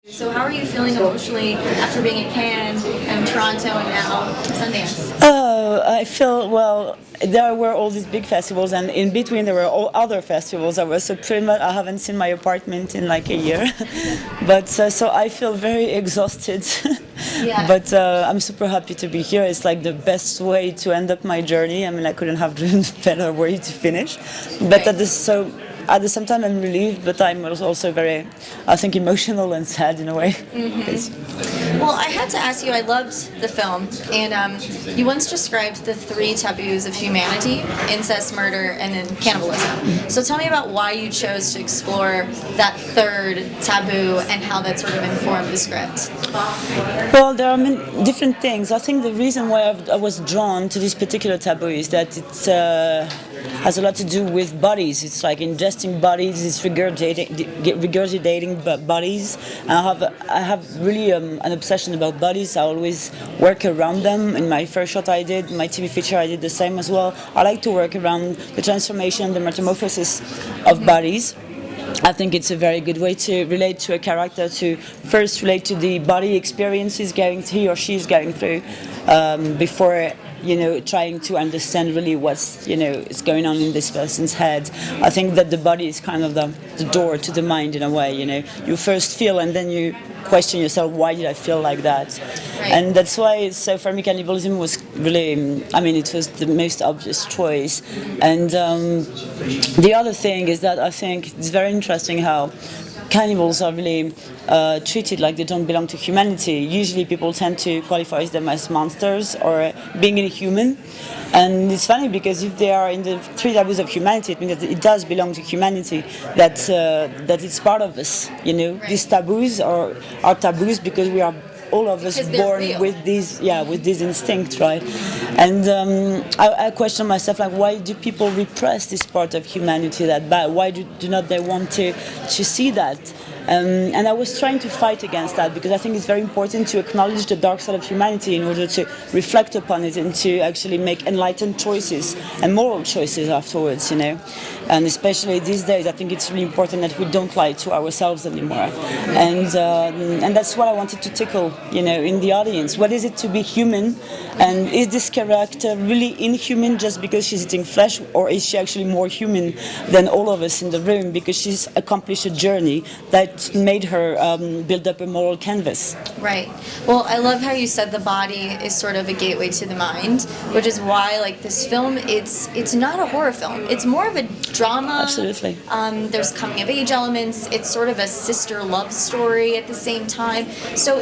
So how are you feeling emotionally after being at Cannes and Toronto and now Sundance? I feel, well, there were all these big festivals, and in between there were all other festivals. So pretty much I haven't seen my apartment in like a year, but so I feel very exhausted. Yeah. But I'm super happy to be here. It's like the best way to end up my journey. I mean, I couldn't have dreamed better way to finish. But at the same time, I'm relieved, but I'm also very, I think, emotional and sad in a way. Well, I had to ask you, I loved the film, and you once described the 3 taboos of humanity: incest, murder, and then cannibalism. So tell me about why you chose to explore that 3rd taboo and how that sort of informed the script. Well, there are many different things. I think the reason why I was drawn to this particular taboo is that it has a lot to do with bodies. It's like ingesting bodies, it's regurgitating bodies. I have really an obsession about bodies. I always work around them. In my first shot I did, my TV feature I did the same as well. I like to work around the transformation, the metamorphosis of bodies. I think it's a very good way to relate to a character, to first relate to the body experiences he or she is going through before trying to understand really what's is going on in this person's head. I think that the body is kind of the door to the mind in a way. You first feel and then you question yourself, why did I feel like that? Right. And that's why, so for me, cannibalism was really, it was the most obvious choice. And the other thing is that I think it's very interesting how cannibals are really treated like they don't belong to humanity. Usually people tend to qualify them as monsters or being inhuman. And it's funny because if they are in the 3 taboos of humanity, it means that it does belong to humanity, that it's part of us. Right. These taboos are taboos because we are all of us born real. with these instincts, right? And I question myself, like, why do people repress this part of humanity that bad? Why do not they want to see that? And I was trying to fight against that because I think it's very important to acknowledge the dark side of humanity in order to reflect upon it and to actually make enlightened choices and moral choices afterwards, And especially these days, I think it's really important that we don't lie to ourselves anymore. And that's what I wanted to tickle, in the audience. What is it to be human? And is this character really inhuman just because she's eating flesh, or is she actually more human than all of us in the room because she's accomplished a journey that made her build up a moral canvas? Right. Well, I love how you said the body is sort of a gateway to the mind, which is why, like, this film, it's not a horror film. It's more of a drama. Absolutely. There's coming of age elements. It's sort of a sister love story at the same time. So,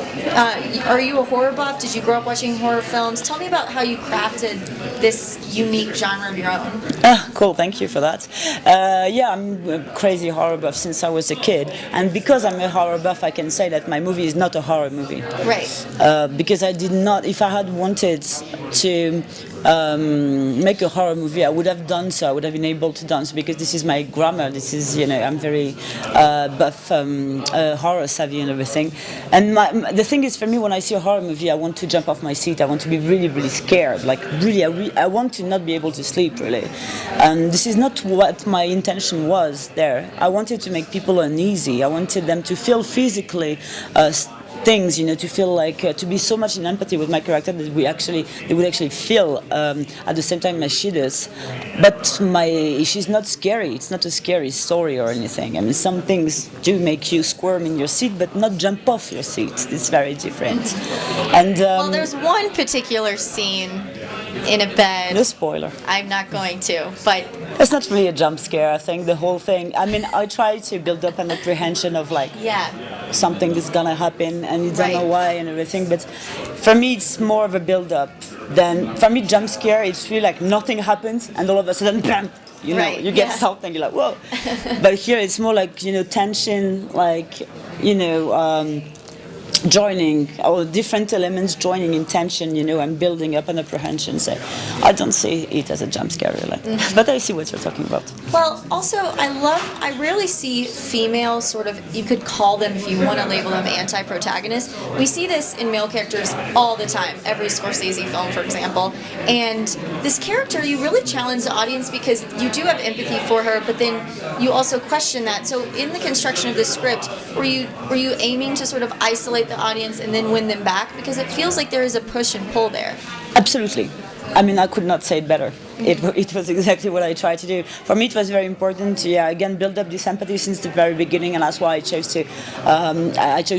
are you a horror buff? Did you grow up watching horror films? Tell me about how you crafted this unique genre of your own. Cool. Thank you for that. I'm a crazy horror buff since I was a kid, and because I'm a horror buff, I can say that my movie is not a horror movie. Right. Because I did not. If I had wanted to make a horror movie, I would have done so. I would have been able to dance because this is my grammar. This is, I'm very buff, horror savvy and everything. And the thing is, for me, when I see a horror movie, I want to jump off my seat. I want to be really, really scared. Like, really, I want to not be able to sleep, really. And this is not what my intention was there. I wanted to make people uneasy. I wanted them to feel physically things, to feel like, to be so much in empathy with my character that they would actually feel at the same time as she does. But she's not scary. It's not a scary story or anything. I mean, some things do make you squirm in your seat, but not jump off your seat. It's very different. And well, there's one particular scene in a bed. No spoiler. I'm not going to, but it's not really a jump scare. I think the whole thing. I mean, I try to build up an apprehension of something is gonna happen, and you don't know why and everything. But for me, it's more of a build-up than for me. Jump scare. It's really like nothing happens, and all of a sudden, bam! You get something. You're like, whoa! But here, it's more like tension, like joining, or different elements joining in tension, and building up an apprehension. So I don't see it as a jump scare really, but I see what you're talking about. Well, also, I rarely see female sort of, you could call them, if you want to label them, anti-protagonists. We see this in male characters all the time, every Scorsese film, for example. And this character, you really challenge the audience because you do have empathy for her, but then you also question that. So in the construction of the script, were you aiming to sort of isolate the audience and then win them back? Because it feels like there is a push and pull there. Absolutely. I mean, I could not say it better. It was exactly what I tried to do. For me, it was very important to, again, build up this empathy since the very beginning, and that's why I chose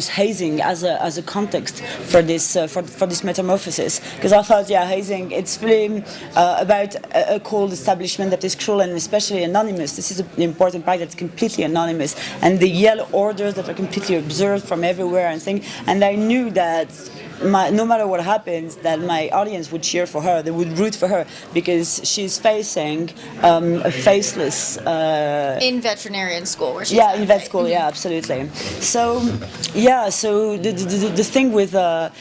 hazing as a context for this metamorphosis. Because I thought, hazing, it's really about a cold establishment that is cruel and especially anonymous. This is the important part, that's completely anonymous, and the yellow orders that are completely observed from everywhere and things. And I knew that no matter what happens, that my audience would cheer for her, they would root for her, because she's facing a faceless... in veterinarian school, where she's in vet school, absolutely. So, so the thing with the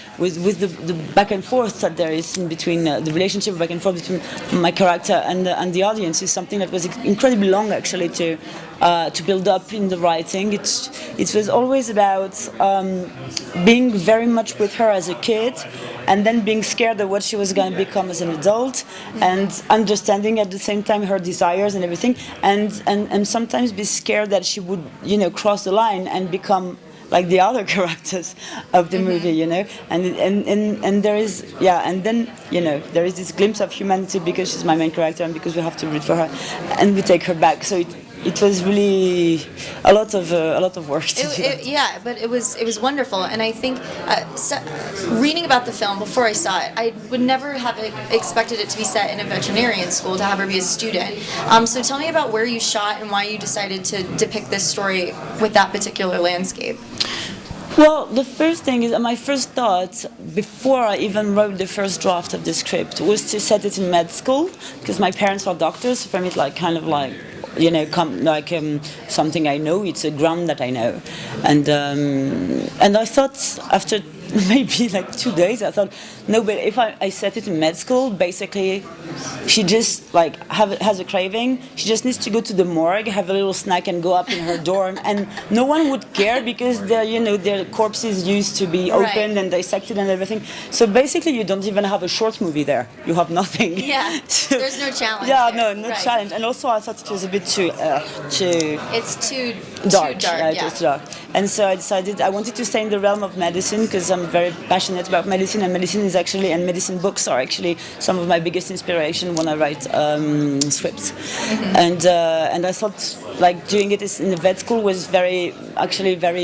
back and forth that there is in between, the relationship back and forth between my character and the audience is something that was incredibly long, actually, to build up in the writing. It was always about being very much with her as a kid, and then being scared of what she was going to become as an adult, and understanding at the same time her desires and everything, and sometimes be scared that she would, cross the line and become like the other characters of the movie, and there is, and then, there is this glimpse of humanity because she's my main character and because we have to root for her, and we take her back. So it was really a lot of work to do. But it was wonderful, and I think reading about the film before I saw it, I would never have expected it to be set in a veterinarian school, to have her be a student. So tell me about where you shot and why you decided to depict this story with that particular landscape. Well, the first thing is, my first thought before I even wrote the first draft of the script was to set it in med school, because my parents are doctors. So for me, it's something I know. It's a ground that I know, and I thought after maybe 2 days, I thought, no, but if I set it in med school, basically, she just has a craving. She just needs to go to the morgue, have a little snack, and go up in her dorm, and no one would care because their corpses used to be opened and dissected and everything. So basically, you don't even have a short movie there. You have nothing. Yeah, there's no challenge. No challenge. And also, I thought it was a bit too. It's too dark. Too dark. It was dark. And so I decided I wanted to stay in the realm of medicine because I'm very passionate about medicine, and medicine books are actually some of my biggest inspiration when I write scripts. And I thought doing it in the vet school was very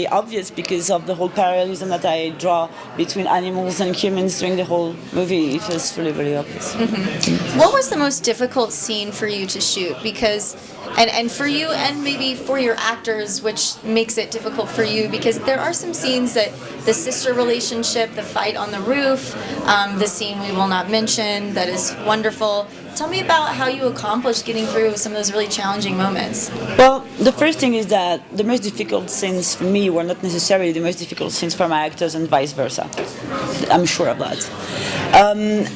obvious because of the whole parallelism that I draw between animals and humans during the whole movie. It was really, really obvious. What was the most difficult scene for you to shoot? Because and for you, and maybe for your actors, which makes it difficult for you, because there are some scenes that the sister relationship, the fight on the roof, the scene we will not mention that is wonderful. Tell me about how you accomplished getting through some of those really challenging moments. Well, the first thing is that the most difficult scenes for me were not necessarily the most difficult scenes for my actors, and vice versa. I'm sure of that.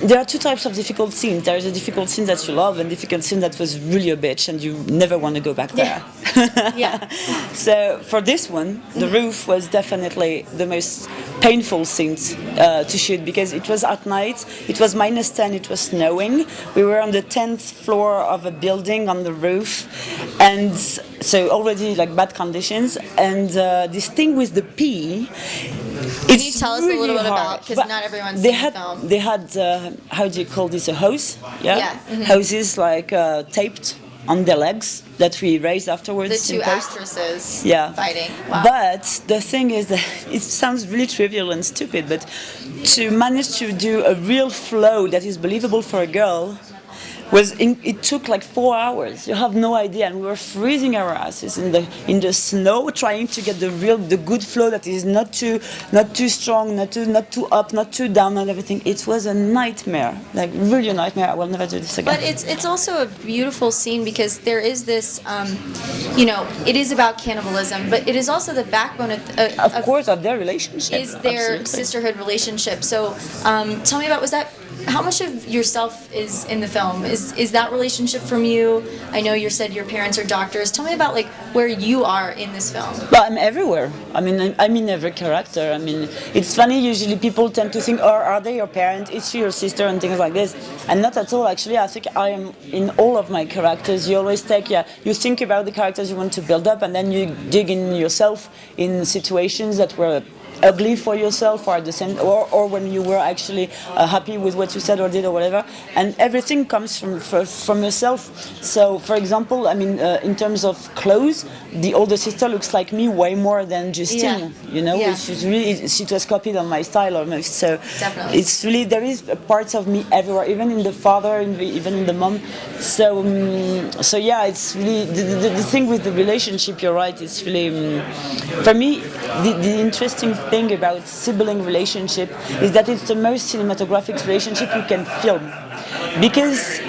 There are two types of difficult scenes. There is a difficult scene that you love, and a difficult scene that was really a bitch, and you never want to go back there. Yeah. So for this one, the roof was definitely the most painful scene to shoot, because it was at night, it was -10, it was snowing, we were on the 10th floor of a building on the roof, and so already bad conditions, and this thing with the pee. Can you tell us a little bit about, because not everyone's seen the film. They had, how do you call this, a hose? Yeah. Hoses taped on their legs that we raised afterwards. The two actresses fighting. Wow. But the thing is that it sounds really trivial and stupid, but to manage to do a real flow that is believable for a girl it took like 4 hours. You have no idea, and we were freezing our asses in the snow, trying to get the good flow that is not too strong, not too up, not too down, and everything. It was a nightmare, like really a nightmare. I will never do this again. But it's also a beautiful scene because there is this, it is about cannibalism, but it is also the backbone of course, of their relationship. Is their Absolutely. sisterhood relationship. So tell me about, how much of yourself is in the film? Is that relationship from you? I know you said your parents are doctors. Tell me about like where you are in this film. Well, I'm everywhere. I mean, I'm in every character. I mean, it's funny. Usually, people tend to think, "Oh, are they your parent? Is she your sister?" and things like this. And not at all. Actually, I think I am in all of my characters. You always you think about the characters you want to build up, and then you dig in yourself in situations that were ugly for yourself, or the same, or when you were actually happy with what you said or did or whatever, and everything comes from yourself. So, for example, I mean, in terms of clothes, the older sister looks like me way more than Justine. Which is really, she was copied on my style almost. So definitely, it's really, there is parts of me everywhere, even in the father, even in the mom. So yeah, it's really the thing with the relationship. You're right. It's really for me the interesting thing about sibling relationship is that it's the most cinematographic relationship you can film, because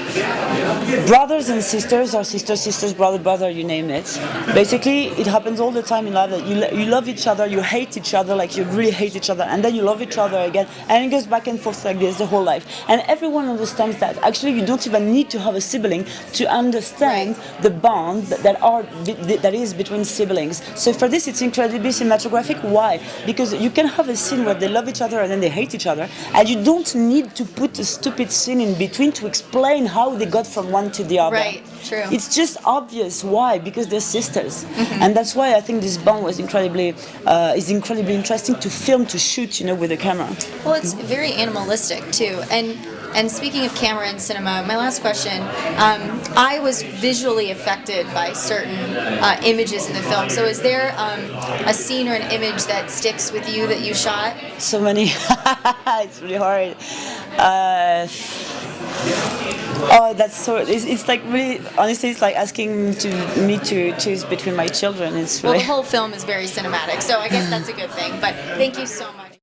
brothers and sisters, or sisters, brother, you name it. Basically, it happens all the time in life that you love each other, you hate each other, like you really hate each other, and then you love each other again, and it goes back and forth like this the whole life. And everyone understands that. Actually, you don't even need to have a sibling to understand the bond that is between siblings. So for this, it's incredibly cinematographic. Why? Because you can have a scene where they love each other and then they hate each other, and you don't need to put a stupid scene in between to explain how they got from one to the other. Right, true. It's just obvious. Why? Because they're sisters, and that's why I think this bond was incredibly interesting to film, to shoot, with the camera. Well, it's very animalistic too, and speaking of camera and cinema, my last question, I was visually affected by certain images in the film. So is there a scene or an image that sticks with you that you shot? So many. It's really hard. That's so. It's like really. Honestly, it's like asking me to choose between my children. It's really. Well, the whole film is very cinematic, so I guess that's a good thing. But thank you so much.